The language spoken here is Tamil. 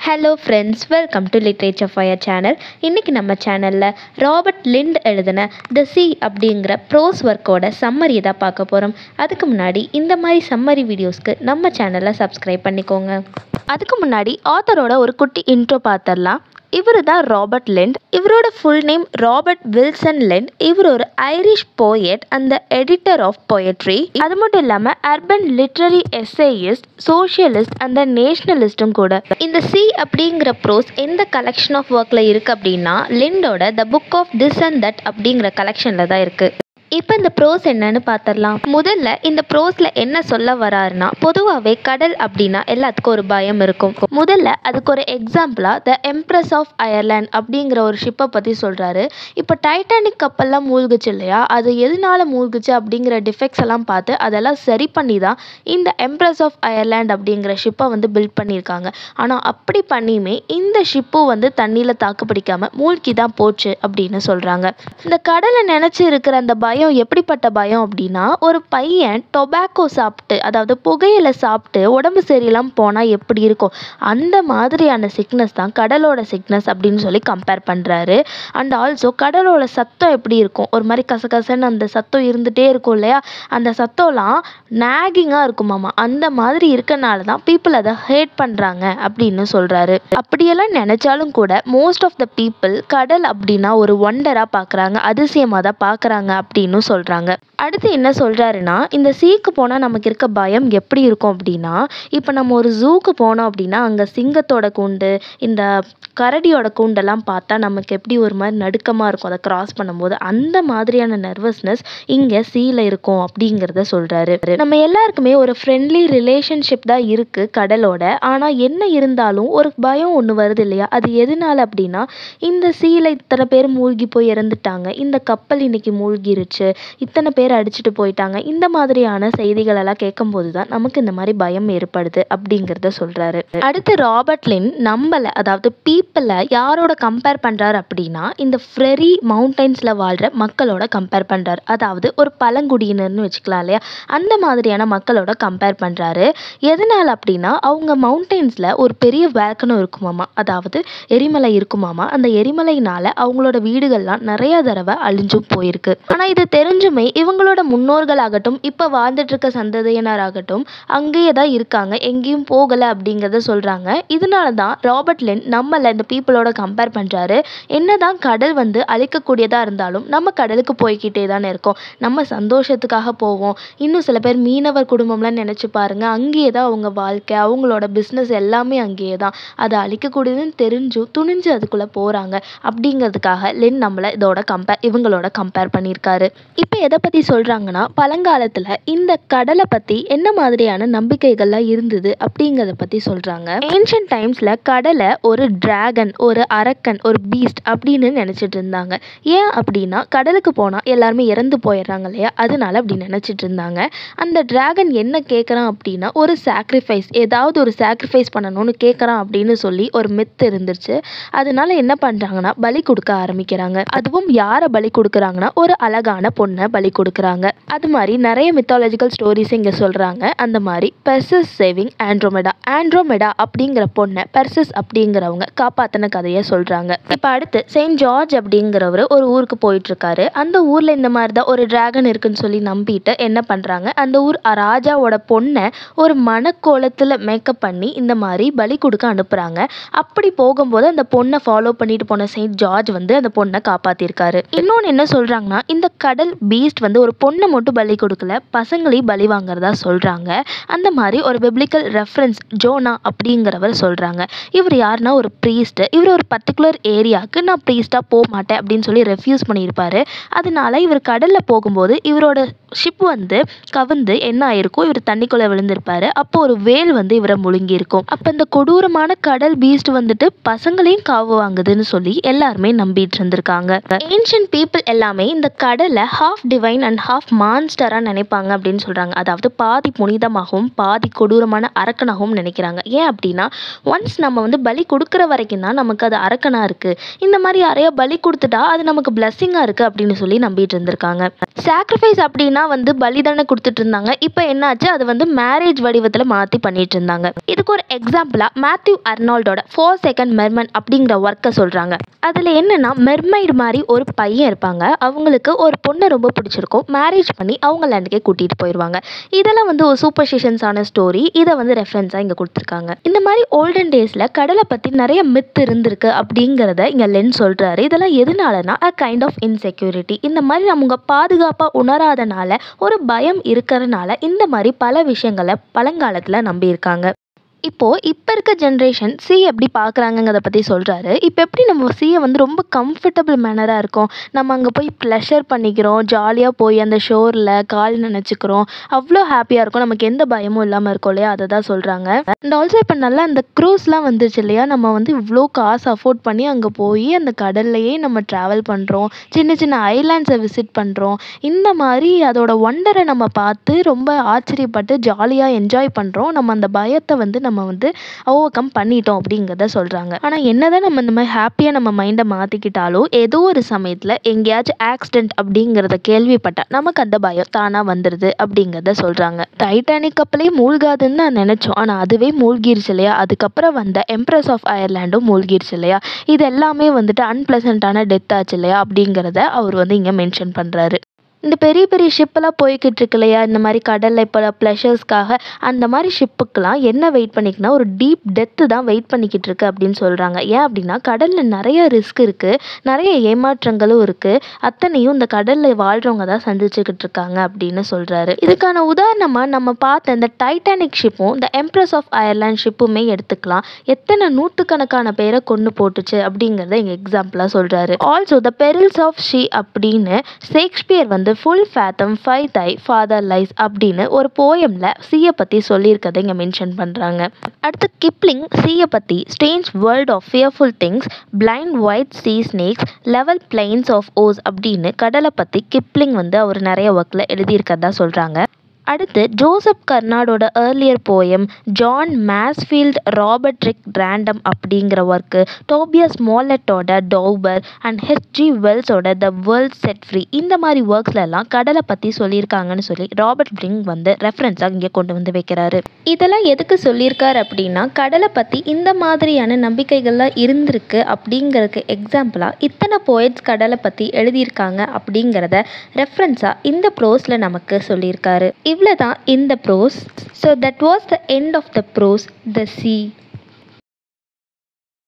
Hello friends, welcome to literature fire channel. இன்றைக்கி நம்ம சேனலில் ராபர்ட் லிண்ட் எழுதின த சீ அப்படிங்கிற ப்ரோஸ் ஒர்க்கோட சம்மரி தான் பார்க்க போகிறோம். அதுக்கு முன்னாடி இந்த மாதிரி சம்மரி வீடியோஸ்க்கு நம்ம சேனலை சப்ஸ்கிரைப் பண்ணிக்கோங்க. அதுக்கு முன்னாடி ஆத்தரோட ஒரு குட்டி இன்ட்ரோ பார்த்துடலாம். இவர் தான் ராபர்ட் லிண்ட். இவரோட full name Robert Wilson Lynd. இவர் ஒரு Irish poet and editor of poetry. அது மட்டும் இல்லாமல் urban literary essayist, socialist and நேஷனலிஸ்ட்டும் கூட. இந்த சி அப்படிங்கிற ப்ரோஸ் எந்த கலெக்ஷன் ஆஃப் ஒர்க்கில் இருக்குது அப்படின்னா லிண்டோட the book of this and that அப்படிங்கிற கலெக்ஷனில் தான் இருக்குது. இப்போ இந்த ப்ரோஸ் என்னன்னு பார்த்துடலாம். முதல்ல இந்த ப்ரோஸில் என்ன சொல்ல வராருன்னா, பொதுவாகவே கடல் அப்படின்னா எல்லாத்துக்கும் ஒரு பயம் இருக்கும். முதல்ல அதுக்கு ஒரு எக்ஸாம்பிளாக த எம்ப்ரஸ் ஆஃப் அயர்லாண்ட் அப்படிங்கிற ஒரு ஷிப்பை பற்றி சொல்கிறாரு. இப்போ டைட்டானிக் கப்பல்லாம் மூழ்குச்சு இல்லையா, அது எதனால மூழ்குச்சு அப்படிங்கிற டிஃபெக்ட்ஸ் எல்லாம் பார்த்து அதெல்லாம் சரி பண்ணி தான் இந்த எம்ப்ரஸ் ஆஃப் அயர்லாண்ட் அப்படிங்கிற ஷிப்பை பில்ட் பண்ணியிருக்காங்க. ஆனால் அப்படி பண்ணியுமே இந்த ஷிப்பும் தண்ணியில் தாக்கு பிடிக்காமல் மூழ்கி தான் போச்சு அப்படின்னு சொல்கிறாங்க. இந்த கடலை நினச்சி இருக்கிற அந்த பயம் எப்படிப்பட்ட பயம் அப்படின்னா, ஒரு பையன் டொபாக்கோ சாப்பிட்டு, அதாவது புகையில சாப்பிட்டு உடம்பு சரியில்லாமல் போனால் எப்படி இருக்கும், அந்த மாதிரியான சிக்னஸ் தான் கடலோட சிக்னஸ் அப்படின்னு சொல்லி கம்பேர் பண்ணுறாரு. அண்ட் ஆல்சோ கடலோட சத்தம் எப்படி இருக்கும், ஒரு மாதிரி கசகசன்னு அந்த சத்தம் இருந்துகிட்டே இருக்கும் இல்லையா, அந்த சத்தம்லாம் நாகிங்காக இருக்குமாமா. அந்த மாதிரி இருக்கனால தான் பீப்புள் அதை ஹேட் பண்ணுறாங்க அப்படின்னு சொல்கிறாரு. அப்படியெல்லாம் நினச்சாலும் கூட மோஸ்ட் ஆஃப் த பீப்புள் கடல் அப்படின்னா ஒரு ஒண்டராக பார்க்குறாங்க, அதிசயமாக தான் பார்க்குறாங்க அப்படின்னு சொல்கிறாங்க. அடுத்து என்ன சொல்கிறாருன்னா, இந்த சீக்கு போனால் நமக்கு இருக்க பயம் எப்படி இருக்கும் அப்படின்னா, இப்போ நம்ம ஒரு ஜூக்கு போனோம் அப்படின்னா அங்கே சிங்கத்தோட கூண்டு, இந்த கரடியோட கூண்டெல்லாம் பார்த்தா நமக்கு எப்படி ஒரு மாதிரி நடுக்கமாக இருக்கும் அதை கிராஸ் பண்ணும்போது, அந்த மாதிரியான நர்வஸ்னஸ் இங்கே சீல இருக்கும் அப்படிங்கிறத சொல்கிறாரு. நம்ம எல்லாருக்குமே ஒரு ஃப்ரெண்ட்லி ரிலேஷன்ஷிப் தான் இருக்குது கடலோட. ஆனால் என்ன இருந்தாலும் ஒரு பயம் ஒன்று வருது இல்லையா, அது எதனால அப்படின்னா, இந்த சீல இத்தனை பேர் மூழ்கி போய் இறந்துட்டாங்க, இந்த கப்பல் இன்னைக்கு மூழ்கிருச்சு, இத்தனை பேர் அடிச்சுட்டு போயிட்டாங்க, இந்த மாதிரியான செய்திகள் எல்லாம் கேட்கும்போது தான் நமக்கு இந்த மாதிரி பயம் ஏற்படுது அப்படிங்கிறத சொல்கிறாரு. அடுத்து ராபர்ட் லிண்ட் நம்மளை, அதாவது பீப்புளை யாரோட கம்பேர் பண்ணுறாரு அப்படின்னா, இந்த ஃப்ரெரி மவுண்டைன்ஸில் வாழ்கிற மக்களோட கம்பேர் பண்ணுறாரு. அதாவது ஒரு பழங்குடியினர்னு வச்சுக்கலாம் இல்லையா, அந்த மாதிரியான மக்களோட கம்பேர் பண்ணுறாரு. எதனால் அப்படின்னா, அவங்க மவுண்டைன்ஸில் ஒரு பெரிய வேல்கனோ இருக்குமாமா, அதாவது எரிமலை இருக்குமாமா. அந்த எரிமலையினால் அவங்களோட வீடுகள்லாம் நிறைய தடவை அழிஞ்சும் போயிருக்கு. ஆனால் இது தெரிஞ்சுமே இவங்களோட முன்னோர்களாகட்டும், இப்போ வாழ்ந்துட்டு இருக்க சந்ததியினராகட்டும் அங்கேயே தான் இருக்காங்க, எங்கேயும் போகலை அப்படிங்கிறத சொல்கிறாங்க. இதனால தான் ராபர்ட் லிண்ட் நம்மளை இந்த பீப்புளோட கம்பேர் பண்ணுறாரு. என்னதான் கடல் அழிக்கக்கூடியதாக இருந்தாலும் நம்ம கடலுக்கு போய்கிட்டே தானே இருக்கோம், நம்ம சந்தோஷத்துக்காக போவோம். இன்னும் சில பேர் மீனவர் குடும்பம்லாம் நினச்சி பாருங்க, அங்கேயே தான் அவங்க வாழ்க்கை, அவங்களோட பிஸ்னஸ் எல்லாமே அங்கேயே தான். அதை அழிக்கக்கூடியதுன்னு தெரிஞ்சும் துணிஞ்சு அதுக்குள்ளே போகிறாங்க. அப்படிங்கிறதுக்காக லிண்ட் நம்மளை இவங்களோட கம்பேர் பண்ணியிருக்காரு. இப்போ எதை பற்றி சொல்கிறாங்கன்னா, பழங்காலத்தில் இந்த கடலை பற்றி என்ன மாதிரியான நம்பிக்கைகள்லாம் இருந்தது அப்படிங்கிறத பற்றி சொல்கிறாங்க. ஏன்ஷியன்ட் டைம்ஸில் கடலை ஒரு டிராகன், ஒரு அரக்கன், ஒரு பீஸ்ட் அப்படின்னு நினச்சிட்டு இருந்தாங்க. ஏன் அப்படின்னா, கடலுக்கு போனால் எல்லாருமே இறந்து போயிடுறாங்க இல்லையா, அதனால அப்படி நினச்சிட்டு இருந்தாங்க. அந்த டிராகன் என்ன கேட்குறான் அப்படின்னா, ஒரு சாக்ரிஃபைஸ், ஏதாவது ஒரு சாக்ரிஃபைஸ் பண்ணணும்னு கேட்குறான் அப்படின்னு சொல்லி ஒரு மித்து இருந்துருச்சு. அதனால என்ன பண்ணுறாங்கன்னா, பலி கொடுக்க ஆரம்பிக்கிறாங்க. அதுவும் யாரை பலி கொடுக்குறாங்கன்னா, ஒரு அழகான பொண்ணை பலி கொடுக்குறாங்க. அது மாதிரி நிறைய மித்தாலஜிக்கல் ஸ்டோரிஸ் இங்கே சொல்கிறாங்க. அந்த மாதிரி பெர்சஸ் சேவிங் ஆண்ட்ரோமெடா அப்படிங்கிற பொண்ணை பெர்சஸ் அப்படிங்கிறவங்க காப்பாற்றின கதையை சொல்கிறாங்க. இப்போ அடுத்து செயின்ட் ஜார்ஜ் அப்படிங்கிறவர் ஒரு ஊருக்கு போயிட்டுருக்காரு. அந்த ஊரில் இந்த மாதிரி தான் ஒரு டிராகன் இருக்குன்னு சொல்லி நம்பிட்டு என்ன பண்ணுறாங்க, அந்த ஊர் ராஜாவோட பொண்ணை ஒரு மணக்கோலத்தில் மேக்கப் பண்ணி இந்த மாதிரி பலி கொடுக்க அனுப்புகிறாங்க. அப்படி போகும்போது அந்த பொண்ணை ஃபாலோ பண்ணிட்டு போன செயின்ட் ஜார்ஜ் அந்த பொண்ணை காப்பாற்றிருக்காரு. இன்னொன்று என்ன சொல்கிறாங்கன்னா, இந்த கடல் பீஸ்ட் ஒரு பொண்ணை மட்டும் பலி கொடுக்கல, பசங்களையும் பலி வாங்குறதா சொல்கிறாங்க. அந்த மாதிரி ஒரு பிப்ளிக்கல் ரெஃபரன்ஸ் ஜோனா அப்படிங்கிறவர் சொல்கிறாங்க. இவர் யாருன்னா ஒரு ப்ரீஸ்ட். இவர் ஒரு பர்டிகுலர் ஏரியாவுக்கு நான் ப்ரீஸ்டாக போக மாட்டேன் அப்படின்னு சொல்லி ரெஃப்யூஸ் பண்ணியிருப்பார். அதனால இவர் கடலில் போகும்போது இவரோட ஷிப் கவிழ்ந்து என்ன ஆயிருக்கும், இவர் தண்ணிக்குள்ளே விழுந்திருப்பாரு. அப்போ ஒரு வேல் இவரை முழுங்கி இருக்கும். அப்போ இந்த கொடூரமான கடல் பீஸ்ட் பசங்களையும் காவு வாங்குதுன்னு சொல்லி எல்லாருமே நம்பிட்டு இருந்திருக்காங்க. ஏன்ஷியன்ட் பீப்புள் எல்லாமே இந்த கடலை கடலை ஹாஃப் டிவைன் அண்ட் ஹாஃப் மான்ஸ்டராக நினைப்பாங்க அப்படின்னு சொல்கிறாங்க. அதாவது பாதி புனிதமாகவும் பாதி கொடூரமான அரக்கனாகவும் நினைக்கிறாங்க. ஏன் அப்படின்னா ஒன்ஸ் நம்ம வந்து பலி கொடுக்குற வரைக்கும் தான் நமக்கு அது அரக்கனாக இருக்குது, இந்த மாதிரி யாரையா பலி கொடுத்துட்டா அது நமக்கு பிளஸ்ஸிங்காக இருக்குது அப்படின்னு சொல்லி நம்பிட்டு இருந்திருக்காங்க. சாக்ரிஃபைஸ் அப்படின்னா வந்து பலி தானே கொடுத்துட்டு இருந்தாங்க. இப்போ என்னாச்சு, அது வந்து மேரேஜ் வடிவத்தில் மாற்றி பண்ணிட்டு இருந்தாங்க. இதுக்கு ஒரு எக்ஸாம்பிளாக மேத்யூ அர்னால்டோட 4 Second Merman அப்படிங்கிற ஒர்க்கை சொல்கிறாங்க. அதில் என்னென்னா, மெர்மைடு மாதிரி ஒரு பையன் இருப்பாங்க, அவங்களுக்கு ஒரு பொண்ணை ரொம்ப பிடிச்சிருக்கும், மேரேஜ் பண்ணி அவங்க லேண்டுக்கே கூட்டிகிட்டு போயிடுவாங்க. இதெல்லாம் வந்து ஒரு சூப்பர்ஸ்டிஷன்ஸான ஸ்டோரி. இதை வந்து ரெஃபரன்ஸாக இங்கே கொடுத்துருக்காங்க. இந்த மாதிரி ஓல்டன் டேஸில் கடலை பற்றி நிறைய மித் இருந்திருக்கு அப்படிங்கிறத இங்கே லென் சொல்கிறாரு. இதெல்லாம் எதனாலனா அ கைண்ட் ஆஃப் இன்செக்யூரிட்டி. இந்த மாதிரி அவங்க பாதுகாப்பாக உணராதனால, ஒரு பயம் இருக்கிறதுனால இந்த மாதிரி பல விஷயங்களை பழங்காலத்தில் நம்பியிருக்காங்க. இப்போ இருக்க ஜென்ரேஷன் சி எப்படி பார்க்குறாங்கங்கிறத பற்றி சொல்கிறாரு. இப்போ எப்படி நம்ம சீயை வந்து ரொம்ப கம்ஃபர்டபுள் மேனராக இருக்கும், நம்ம அங்கே போய் ப்ளஷர் பண்ணிக்கிறோம், ஜாலியாக போய் அந்த ஷோரில் கால் நினச்சிக்கிறோம், அவ்வளோ ஹாப்பியாக இருக்கும், நமக்கு எந்த பயமும் இல்லாமல் இருக்கும் இல்லையா, அதை தான் சொல்கிறாங்க. அண்ட் ஆல்சோ இப்போ நல்லா அந்த க்ரூஸ்லாம் வந்துருச்சு இல்லையா, நம்ம வந்து இவ்வளோ காசு அஃபோர்ட் பண்ணி அங்கே போய் அந்த கடல்லையே நம்ம ட்ராவல் பண்ணுறோம், சின்ன சின்ன ஐலாண்ட்ஸை விசிட் பண்ணுறோம். இந்த மாதிரி அதோட ஒண்டரை நம்ம பார்த்து ரொம்ப ஆச்சரியப்பட்டு ஜாலியாக என்ஜாய் பண்ணுறோம். நம்ம அந்த பயத்தை வந்து நம்ம வந்து ஓவர் கம் பண்ணிட்டோம் அப்படிங்கிறத சொல்கிறாங்க. ஆனால் என்னதான் நம்ம இந்த மாதிரி ஹாப்பியாக நம்ம மைண்டை மாற்றிக்கிட்டாலும் ஏதோ ஒரு சமயத்தில் எங்கேயாச்சும் ஆக்சிடென்ட் அப்படிங்கிறத கேள்விப்பட்டால் நமக்கு அந்த பயம் தானாக வந்துடுது அப்படிங்கிறத சொல்கிறாங்க. டைட்டானிக் கப்பலே மூழ்காதுன்னு நான் நினச்சோம், ஆனால் அதுவே மூழ்கிருச்சு இல்லையா. அதுக்கப்புறம் வந்த எம்ப்ரஸ் ஆஃப் அயர்லாண்டும் மூழ்கிருச்சு இல்லையா. இது எல்லாமே வந்துட்டு அன்பிளசண்டான டெத் ஆச்சு இல்லையா அப்படிங்கிறத அவர் வந்து இங்கே மென்ஷன் பண்ணுறாரு. இந்த பெரிய பெரிய ஷிப்பெல்லாம் போய்கிட்டு இருக்கு இல்லையா, இந்த மாதிரி கடலில் இப்போ ப்ளஷர்ஸ்க்காக, அந்த மாதிரி ஷிப்புக்கெலாம் என்ன வெயிட் பண்ணிக்குன்னா ஒரு டீப் டெத்து தான் வெயிட் பண்ணிக்கிட்டு இருக்கு அப்படின்னு சொல்கிறாங்க. ஏன் அப்படின்னா கடலில் நிறைய ரிஸ்க் இருக்குது, நிறைய ஏமாற்றங்களும் இருக்குது, அத்தனையும் இந்த கடலில் வாழ்கிறவங்க தான் சந்திச்சுக்கிட்டு இருக்காங்க அப்படின்னு சொல்கிறாரு. இதுக்கான உதாரணமாக நம்ம பார்த்த இந்த டைட்டானிக் ஷிப்பும் இந்த எம்ப்ரஸ் ஆஃப் அயர்லாண்ட் ஷிப்புமே எடுத்துக்கலாம். எத்தனை நூற்றுக்கணக்கான பேரை கொண்டு போட்டுச்சு அப்படிங்கிறத இங்கே எக்ஸாம்பிளாக சொல்கிறாரு. Also the perils of sea அப்படின்னு ஷேக்ஸ்பியர் வந்து full fathom 5 thy father lies அப்படின்னு ஒரு போயம்ல சீயை பற்றி சொல்லியிருக்கதை இங்கே மென்ஷன் பண்ணுறாங்க. அடுத்து கிப்ளிங் சீயை பற்றி strange world of fearful things, blind white sea snakes, level plains of ooze அப்படின்னு கடலை பற்றி கிப்ளிங் வந்து அவர் நிறைய ஒர்க்கில் எழுதியிருக்கிறதா சொல்கிறாங்க. அடுத்து ஜோசப் கர்னாடோட earlier poem, John Masefield Roderick Random அப்படிங்கிற ஒர்க்கு, டோபியஸ் மோலட்டோட டௌபர் அண்ட் ஹெச்ஜி வெல்ஸோட த வேர்ல்ட் செட் ஃப்ரீ, இந்த மாதிரி ஒர்க்ஸ்லாம் கடலை பற்றி சொல்லியிருக்காங்கன்னு சொல்லி ராபர்ட் பிரிங் வந்து ரெஃபரன்ஸாக இங்கே கொண்டு வந்து வைக்கிறாரு. இதெல்லாம் எதுக்கு சொல்லியிருக்காரு அப்படின்னா கடலை பற்றி இந்த மாதிரியான நம்பிக்கைகள்லாம் இருந்திருக்கு அப்படிங்கிறதுக்கு எக்ஸாம்பிளாக இத்தனை போயட்ஸ் கடலை பற்றி எழுதியிருக்காங்க அப்படிங்கிறத ரெஃபரன்ஸாக இந்த ப்ரோஸில் நமக்கு சொல்லியிருக்காரு. இவ்வளோதான் இந்த prose. So that was the end of the prose, the sea.